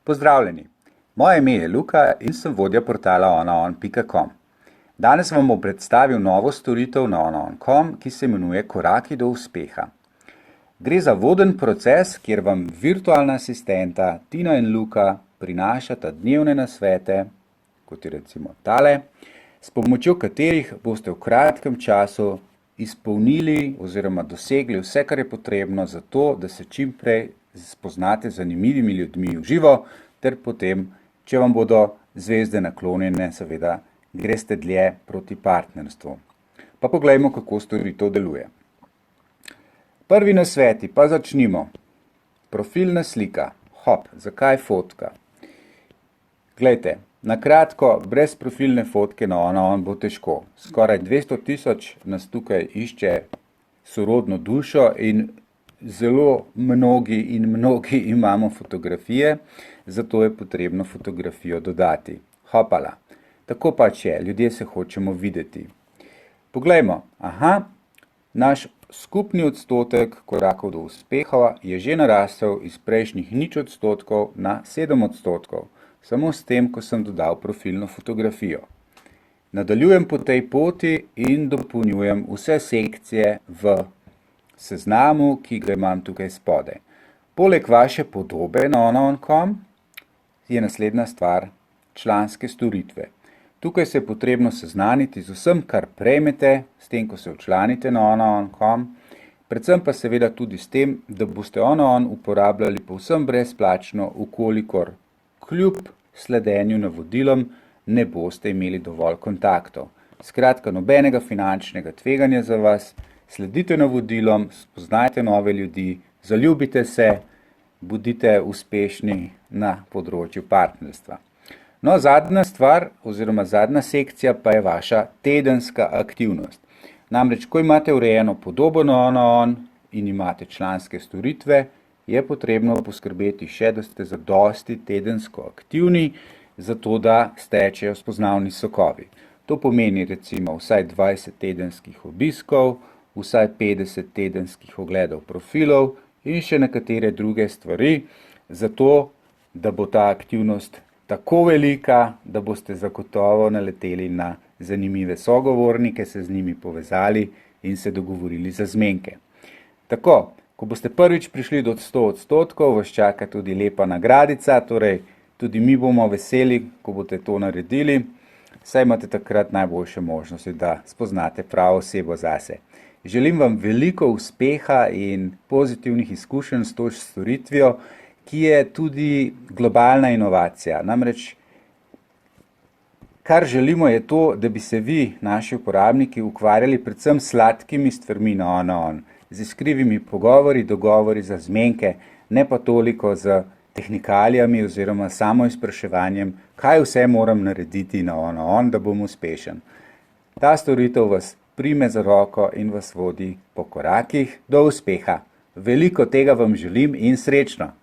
Pozdravljeni, moje ime je Luka in sem vodja portala onaon.com. Danes vam bom predstavil novo storitev na onaon.com, ki se imenuje Koraki do uspeha. Gre za voden proces, kjer vam virtualna asistenta Tina in Luka prinašata dnevne nasvete, kot je recimo tale, s pomočjo katerih boste v kratkem času izpolnili oziroma dosegli vse, kar je potrebno za to, da se čim prej spoznate z zanimivimi ljudmi v živo, ter potem, če vam bodo zvezde naklonjene, seveda greste dlje proti partnerstvu. Pa poglejmo, kako storitev deluje. Prvi nasveti, pa začnimo. Profilna slika. Hop, zakaj fotka? Glejte, na kratko, brez profilne fotke na onaon bo težko. Skoraj 200 000 nas tukaj išče sorodno dušo in zelo mnogi imamo fotografije, zato je potrebno fotografijo dodati. Hopala. Tako pač je, ljudje se hočemo videti. Poglejmo, naš skupni odstotek korakov do uspeha je že narastel iz prejšnjih 0% na 7%, samo s tem, ko sem dodal profilno fotografijo. Nadaljujem po tej poti in dopolnjujem vse sekcije v seznamu, ki ga imam tukaj spodaj. Poleg vaše podobe na onaon.com je naslednja stvar članske storitve. Tukaj se je potrebno seznaniti z vsem, kar prejmete, s tem, ko se včlanite na onaon.com, predvsem pa seveda tudi s tem, da boste onaon uporabljali povsem brezplačno, ukolikor kljub sledenju navodilom ne boste imeli dovolj kontaktov. Skratka, nobenega finančnega tveganja za vas, sledite navodilom, spoznajte nove ljudi, zaljubite se, bodite uspešni na področju partnerstva. No, zadnja stvar oziroma zadnja sekcija pa je vaša tedenska aktivnost. Namreč, ko imate urejeno podobo na onaon in imate članske storitve, je potrebno poskrbeti še, da ste zadosti tedensko aktivni, zato da stečejo spoznavni sokovi. To pomeni recimo vsaj 20 tedenskih obiskov, vsaj 50 tedenskih ogledov profilov in še nekatere druge stvari, zato da bo ta aktivnost tako velika, da boste zagotovo naleteli na zanimive sogovornike, se z njimi povezali in se dogovorili za zmenke. Tako, ko boste prvič prišli do 100%, vas čaka tudi lepa nagradica, torej tudi mi bomo veseli, ko boste to naredili, saj imate takrat najboljše možnosti, da spoznate pravo osebo zase. Želim vam veliko uspeha in pozitivnih izkušenj s to storitvijo, ki je tudi globalna inovacija. Namreč, kar želimo je to, da bi se vi, naši uporabniki, ukvarjali predvsem s sladkimi stvarmi na onaon, z iskrivimi pogovori, dogovori za zmenke, ne pa toliko z tehnikalijami oziroma samo izpraševanjem, kaj vse moram narediti na onaon, da bom uspešen. Ta storitev vas prime za roko in vas vodi po korakih do uspeha. Veliko tega vam želim in srečno!